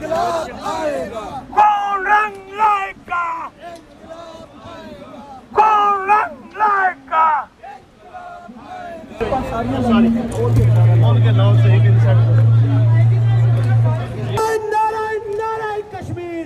انقلاب آئے گا، کون رنگ لائے گا، کون رنگ لائے گا. نعرہ کشمیر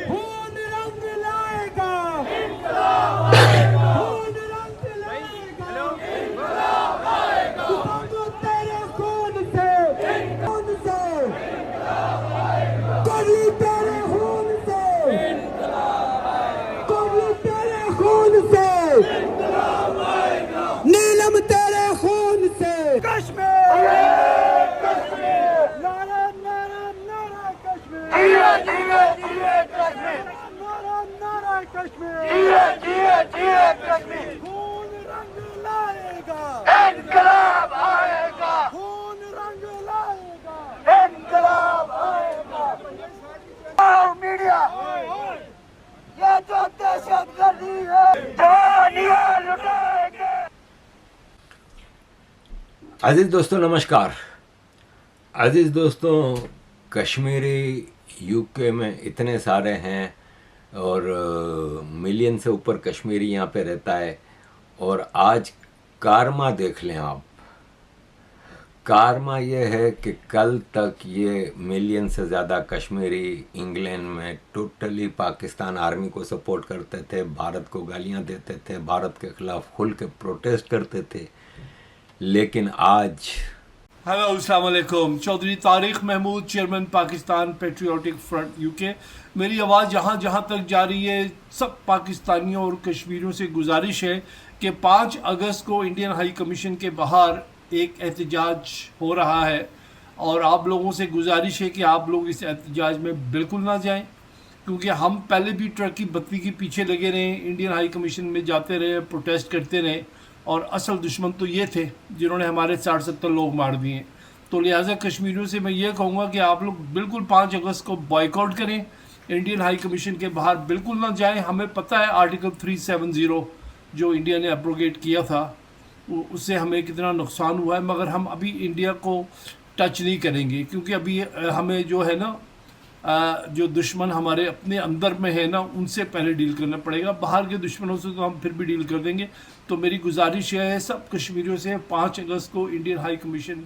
خون رنگ لائے گا، خون رنگ لائے گا، تیرے خون سے، خون سے کوئی تیرے خون سے، کوئی تیرے خون سے، نیلم تیرے خون سے. کشمیر نعرہ نعرہ نعرہ کشمیر، جیے جیے جیے کشمیر، نعرہ نعرہ کشمیر، جیے جیے جیے کشمیر. خون رنگ لائے گا، انقلاب آئے گا، خون رنگ لائے گا. انقلاب آئے گا. اور میڈیا یہ جو دہشت گردی ہے جوانیاں لٹائیں گے. عزیز دوستوں نمشکار. عزیز دوستوں، کشمیری یو کے میں اتنے سارے ہیں اور ملین سے اوپر کشمیری یہاں پہ رہتا ہے. اور آج کارما دیکھ لیں آپ. کارما یہ ہے کہ کل تک یہ ملین سے زیادہ کشمیری انگلینڈ میں ٹوٹلی پاکستان آرمی کو سپورٹ کرتے تھے، بھارت کو گالیاں دیتے تھے، بھارت کے خلاف کھل کے پروٹیسٹ کرتے تھے. لیکن آج ہیلو السلام علیکم. Chaudhry Tariq Mahmood, chairman Pakistan patriotic front U K. میری آواز جہاں جہاں تک جا رہی ہے، سب پاکستانیوں اور کشمیریوں سے گزارش ہے کہ 5 اگست کو انڈین ہائی کمیشن کے باہر ایک احتجاج ہو رہا ہے، اور آپ لوگوں سے گزارش ہے کہ آپ لوگ اس احتجاج میں بالکل نہ جائیں، کیونکہ ہم پہلے بھی ٹرکی بتی کے پیچھے لگے رہے، انڈین ہائی کمیشن میں جاتے رہے، پروٹیسٹ کرتے رہے، اور اصل دشمن تو یہ تھے جنہوں نے ہمارے 60-70 لوگ مار دیے. تو لہٰذا کشمیریوں سے میں یہ کہوں گا کہ آپ لوگ بالکل 5 اگست کو بائیکاٹ کریں، انڈین ہائی کمیشن کے باہر بالکل نہ جائیں. ہمیں پتہ ہے آرٹیکل 370 جو انڈیا نے اپروگیٹ کیا تھا اس سے ہمیں کتنا نقصان ہوا ہے، مگر ہم ابھی انڈیا کو ٹچ نہیں کریں گے، کیونکہ ابھی ہمیں جو ہے نا جو دشمن ہمارے اپنے اندر میں ہے نا ان سے پہلے ڈیل کرنا پڑے گا. باہر کے دشمنوں سے تو ہم پھر بھی ڈیل کر دیں گے. تو میری گزارش یہ ہے سب کشمیریوں سے 5 اگست کو انڈین ہائی کمیشن.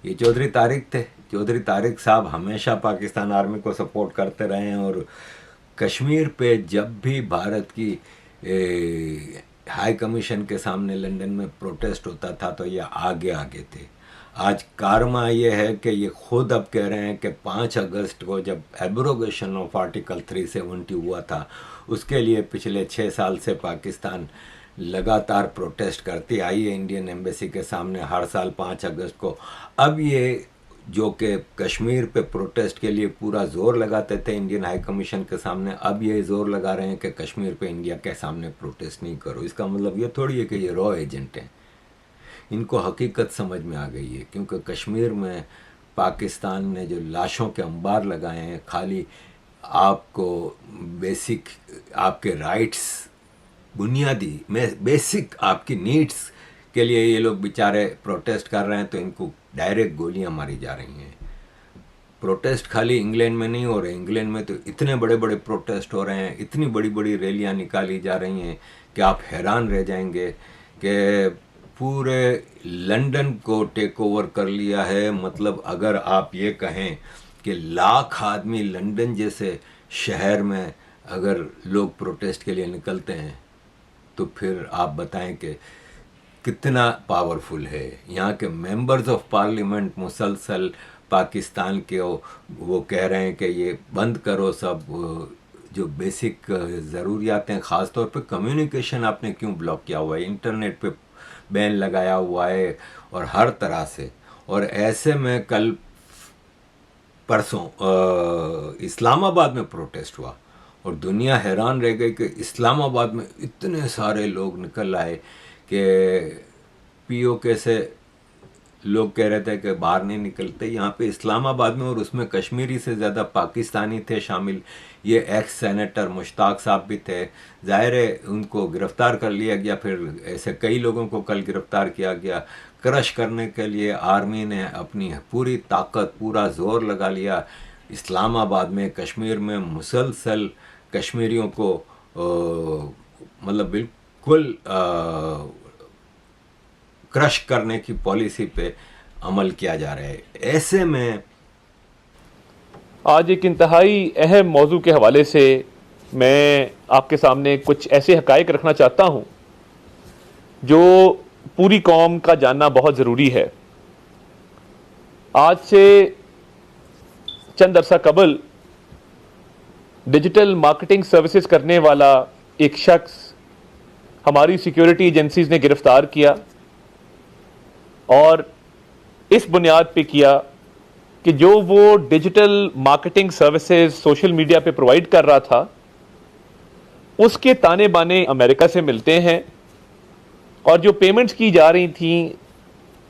یہ چودھری طارق تھے. چودھری طارق صاحب ہمیشہ پاکستان آرمی کو سپورٹ کرتے رہے ہیں، اور کشمیر پہ جب بھی بھارت کی ہائی کمیشن کے سامنے لندن میں پروٹیسٹ ہوتا تھا تو یہ آگے آگے تھے. آج کارما یہ ہے کہ یہ خود اب کہہ رہے ہیں کہ 5 اگست کو جب ایبروگیشن آف آرٹیکل 370 ہوا تھا اس کے لیے پچھلے 6 سال سے پاکستان لگاتار پروٹیسٹ کرتی آئی ہے انڈین ایمبیسی کے سامنے ہر سال 5 اگست کو. اب یہ جو کہ کشمیر پہ پروٹیسٹ کے لیے پورا زور لگاتے تھے انڈین ہائی کمیشن کے سامنے، اب یہ زور لگا رہے ہیں کہ کشمیر پہ انڈیا کے سامنے پروٹیسٹ نہیں کرو. اس کا مطلب یہ تھوڑی ہے کہ یہ را ایجنٹ ہیں. ان کو حقیقت سمجھ میں آ گئی ہے، کیونکہ کشمیر میں پاکستان نے جو لاشوں کے انبار لگائے ہیں، خالی آپ کو بیسک آپ کے رائٹس، بنیادی بیسک آپ کی نیڈس کے لیے یہ لوگ بیچارے پروٹیسٹ کر رہے ہیں، تو ان کو ڈائریکٹ گولیاں ماری جا رہی ہیں. پروٹیسٹ خالی انگلینڈ میں نہیں ہو رہے، انگلینڈ میں تو اتنے بڑے بڑے پروٹیسٹ ہو رہے ہیں، اتنی بڑی بڑی ریلیاں نکالی جا رہی ہیں کہ آپ حیران رہ جائیں گے کہ پورے لندن کو ٹیک اوور کر لیا ہے. مطلب اگر آپ یہ کہیں کہ 1,00,000 آدمی لندن جیسے شہر میں اگر لوگ پروٹیسٹ کے لیے نکلتے ہیں تو پھر آپ بتائیں کہ کتنا پاورفل ہے. یہاں کے ممبرز آف پارلیمنٹ مسلسل پاکستان کے وہ کہہ رہے ہیں کہ یہ بند کرو سب جو بیسک ضروریات ہیں، خاص طور پہ کمیونیکیشن آپ نے کیوں بلاک کیا ہوا ہے، انٹرنیٹ پہ بین لگایا ہوا ہے اور ہر طرح سے. اور ایسے میں کل پرسوں اسلام آباد میں پروٹیسٹ ہوا اور دنیا حیران رہ گئی کہ اسلام آباد میں اتنے سارے لوگ نکل آئے کہ پی او کے سے لوگ کہہ رہے تھے کہ باہر نہیں نکلتے. یہاں پہ اسلام آباد میں، اور اس میں کشمیری سے زیادہ پاکستانی تھے شامل. یہ ایکس سینیٹر مشتاق صاحب بھی تھے. ظاہر ہے ان کو گرفتار کر لیا گیا. پھر ایسے کئی لوگوں کو کل گرفتار کیا گیا. کرش کرنے کے لیے آرمی نے اپنی پوری طاقت، پورا زور لگا لیا. اسلام آباد میں، کشمیر میں مسلسل کشمیریوں کو مطلب بالکل کرش کرنے کی پالیسی پہ عمل کیا جا رہا ہے. ایسے میں آج ایک انتہائی اہم موضوع کے حوالے سے میں آپ کے سامنے کچھ ایسے حقائق رکھنا چاہتا ہوں جو پوری قوم کا جاننا بہت ضروری ہے. آج سے چند عرصہ قبل ڈیجیٹل مارکیٹنگ سروسز کرنے والا ایک شخص ہماری سیکیورٹی ایجنسیز نے گرفتار کیا، اور اس بنیاد پہ کیا کہ جو وہ digital marketing services social media پہ پرووائڈ کر رہا تھا، اس کے تانے بانے امریکہ سے ملتے ہیں، اور جو پیمنٹس کی جا رہی تھیں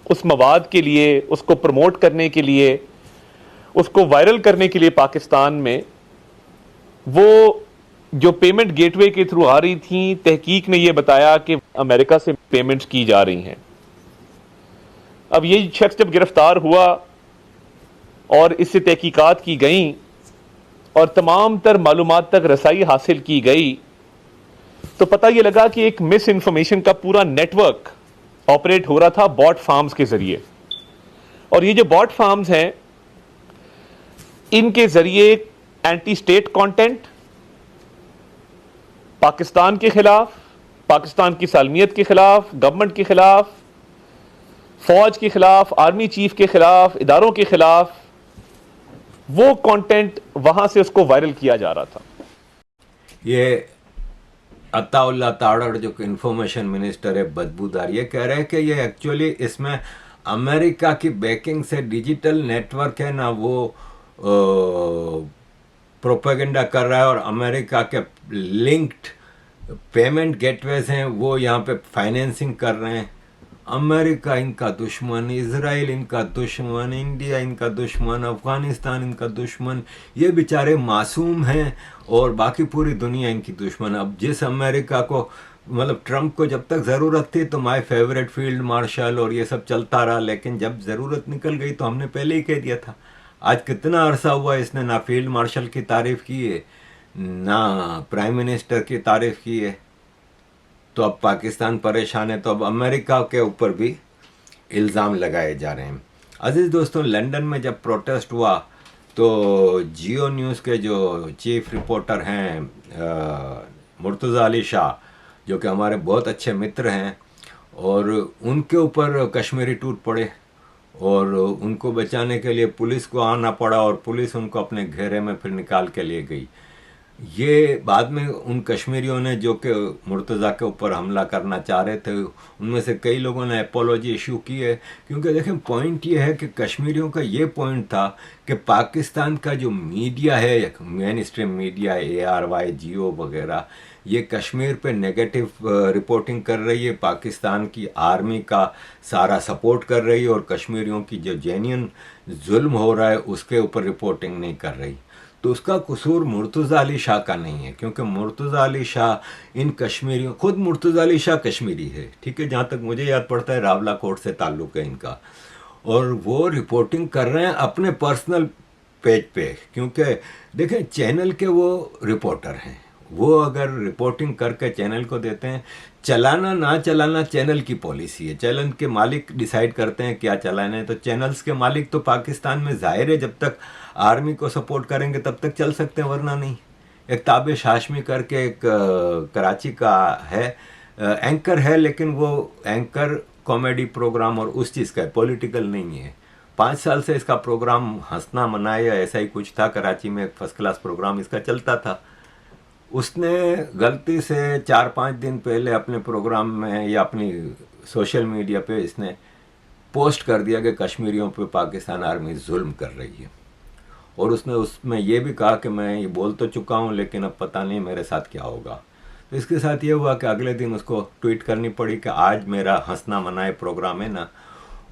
اس مواد کے لیے، اس کو پروموٹ کرنے کے لیے، اس کو وائرل کرنے کے لیے پاکستان میں، وہ جو پیمنٹ گیٹ وے کے تھرو آ رہی تھیں، تحقیق نے یہ بتایا کہ امریکہ سے پیمنٹس کی جا رہی ہیں. اب یہ شخص جب گرفتار ہوا اور اس سے تحقیقات کی گئیں اور تمام تر معلومات تک رسائی حاصل کی گئی، تو پتہ یہ لگا کہ ایک مس انفارمیشن کا پورا نیٹ ورک آپریٹ ہو رہا تھا باٹ فارمز کے ذریعے. اور یہ جو باٹ فارمز ہیں، ان کے ذریعے اینٹی اسٹیٹ کانٹینٹ، پاکستان کے خلاف، پاکستان کی سالمیت کے خلاف، گورنمنٹ کے خلاف، فوج کے خلاف، آرمی چیف کے خلاف، اداروں کے خلاف، وہ کانٹینٹ وہاں سے اس کو وائرل کیا جا رہا تھا. یہ عطا اللہ تاڑڑ جو کہ انفارمیشن منسٹر ہے، بدبودار، یہ کہہ رہے ہیں کہ یہ ایکچولی اس میں امریکہ کی بیکنگ سے ڈیجیٹل نیٹ ورک ہے نا، وہ پروپیگنڈا کر رہا ہے، اور امریکہ کے لنکڈ پیمنٹ گیٹ ویز ہیں وہ یہاں پہ فائنینسنگ کر رہے ہیں. امریکہ ان کا دشمن، اسرائیل ان کا دشمن، انڈیا ان کا دشمن، افغانستان ان کا دشمن. یہ بیچارے معصوم ہیں اور باقی پوری دنیا ان کی دشمن. اب جس امریکہ کو مطلب ٹرمپ کو جب تک ضرورت تھی تو مائی فیوریٹ فیلڈ مارشل اور یہ سب چلتا رہا، لیکن جب ضرورت نکل گئی تو ہم نے پہلے ہی کہہ دیا تھا. آج کتنا عرصہ ہوا اس نے نہ فیلڈ مارشل کی تعریف کی ہے، نہ پرائم منسٹر کی تعریف کی ہے. تو اب پاکستان پریشان ہے، تو اب امریکہ کے اوپر بھی الزام لگائے جا رہے ہیں. عزیز دوستوں، لندن میں جب پروٹیسٹ ہوا تو جیو نیوز کے جو چیف رپورٹر ہیں مرتضیٰ علی شاہ، جو کہ ہمارے بہت اچھے متر ہیں، اور ان کے اوپر کشمیری ٹوٹ پڑے، اور ان کو بچانے کے لیے پولیس کو آنا پڑا، اور پولیس ان کو اپنے گھیرے میں پھر نکال کے لے گئی. یہ بعد میں ان کشمیریوں نے جو کہ مرتضیٰ کے اوپر حملہ کرنا چاہ رہے تھے، ان میں سے کئی لوگوں نے اپولوجی ایشو کی ہے. کیونکہ دیکھیں پوائنٹ یہ ہے کہ کشمیریوں کا یہ پوائنٹ تھا کہ پاکستان کا جو میڈیا ہے، مین اسٹریم میڈیا، ARY، جیو وغیرہ، یہ کشمیر پہ نیگیٹو رپورٹنگ کر رہی ہے، پاکستان کی آرمی کا سارا سپورٹ کر رہی ہے، اور کشمیریوں کی جو جینین ظلم ہو رہا ہے اس کے اوپر رپورٹنگ نہیں کر رہی. تو اس کا قصور مرتضیٰ علی شاہ کا نہیں ہے، کیونکہ مرتضیٰ علی شاہ ان کشمیریوں، خود مرتضیٰ علی شاہ کشمیری ہے، ٹھیک ہے، جہاں تک مجھے یاد پڑتا ہے راولا کوٹ سے تعلق ہے ان کا، اور وہ رپورٹنگ کر رہے ہیں اپنے پرسنل پیج پہ. کیونکہ دیکھیں چینل کے وہ رپورٹر ہیں، وہ اگر رپورٹنگ کر کے چینل کو دیتے ہیں، چلانا نہ چلانا چینل کی پالیسی ہے، چینل کے مالک ڈیسائیڈ کرتے ہیں کیا چلانا ہے. تو چینلز کے مالک تو پاکستان میں ظاہر ہے جب تک آرمی کو سپورٹ کریں گے تب تک چل سکتے ہیں، ورنہ نہیں. ایک تابش ہاشمی کر کے ایک کراچی کا ہے، اینکر ہے، لیکن وہ اینکر کامیڈی پروگرام اور اس چیز کا ہے، پولیٹیکل نہیں ہے. 5 سال سے اس کا پروگرام ہنسنا منائے یا ایسا ہی کچھ تھا، کراچی میں ایک فرسٹ کلاس پروگرام اس کا چلتا تھا. اس نے غلطی سے 4-5 دن پہلے اپنے پروگرام میں یا اپنی سوشل میڈیا پہ اس نے پوسٹ کر دیا کہ کشمیریوں پہ پاکستان آرمی ظلم کر رہی ہے، اور اس نے اس میں یہ بھی کہا کہ میں یہ بول تو چکا ہوں لیکن اب پتہ نہیں میرے ساتھ کیا ہوگا. تو اس کے ساتھ یہ ہوا کہ اگلے دن اس کو ٹویٹ کرنی پڑی کہ آج میرا ہنسنا منائے پروگرام ہے نا،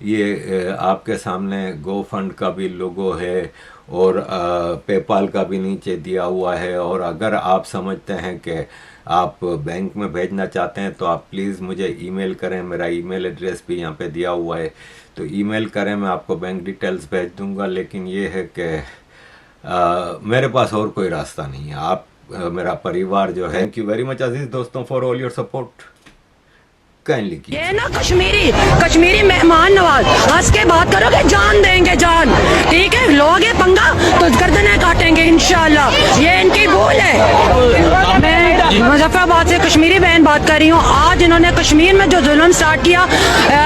یہ آپ کے سامنے گو فنڈ کا بھی لوگو ہے اور پے پال کا بھی نیچے دیا ہوا ہے. اور اگر آپ سمجھتے ہیں کہ آپ بینک میں بھیجنا چاہتے ہیں تو آپ پلیز مجھے ای میل کریں. میرا ای میل ایڈریس بھی یہاں پہ دیا ہوا ہے, تو ای میل کریں, میں آپ کو بینک ڈیٹیلز بھیج دوں گا. لیکن یہ ہے کہ میرے پاس اور کوئی راستہ نہیں ہے. آپ میرا پریوار جو ہے. تھینک یو ویری مچ عزیز دوستوں for all your support. Kindly کی یہ نا کشمیری مہمان نواز, ہنس کے بات کرو گے جان دیں گے جان, ٹھیک ہے, لوگ یہ پنگا تو گردنیں کاٹیں گے انشاءاللہ, یہ ان کی بھول ہے. میں مظفر آباد سے کشمیری بہن بات کر رہی ہوں. آج انہوں نے کشمیر میں جو ظلم سٹارٹ کیا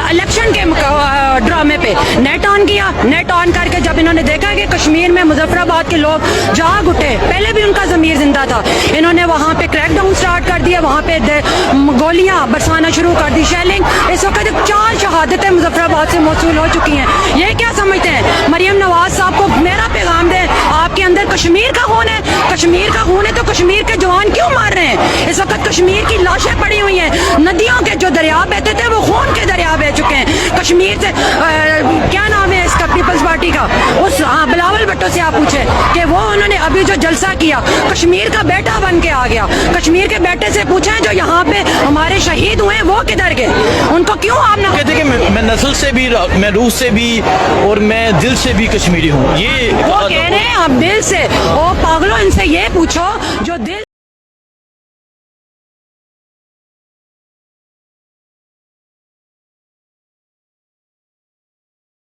الیکشن کے ڈرامے پہ, نیٹ آن کیا, نیٹ آن کر کے جب انہوں نے دیکھا کہ کشمیر میں مظفر آباد کے لوگ جاگ اٹھے, پہلے بھی ان کا ضمیر زندہ تھا, انہوں نے وہاں پہ کریک ڈاؤن سٹارٹ کر دیا, وہاں پہ گولیاں برسانا شروع کر دی, شیلنگ. اس وقت 4 شہادتیں مظفر آباد سے موصول ہو چکی ہیں. یہ کیا سمجھتے ہیں؟ مریم نواز صاحب کو میرا پیغام دیں, آپ کے اندر کشمیر کا خون ہے, کشمیر کا خون ہے تو کشمیر کے جوان کیوں مار رہے ہیں؟ اس وقت کشمیر کی لاشیں پڑی ہوئی ہیں, ندیوں کے جو دریا بہتے تھے وہ خون کے دریا بہ چکے ہیں. کشمیر سے کیا نام ہے اس کا پیپلز پارٹی کا, اس بلاول بھٹو سے آپ پوچھیں کہ وہ انہوں نے ابھی جو جلسہ کیا کشمیر کا بیٹا بن کے آ گیا. کشمیر کے بیٹے سے پوچھیں جو یہاں پہ ہمارے شہید ہوئے وہ کدھر گئے, ان کو کیوں آپ نہ کہتے کہ میں نسل سے بھی, میں روح سے بھی, اور میں دل سے بھی کشمیری ہوں. یہ وہ کہہ رہے ہیں آپ دل سے. او پاگلوں, ان سے یہ پوچھو جو دل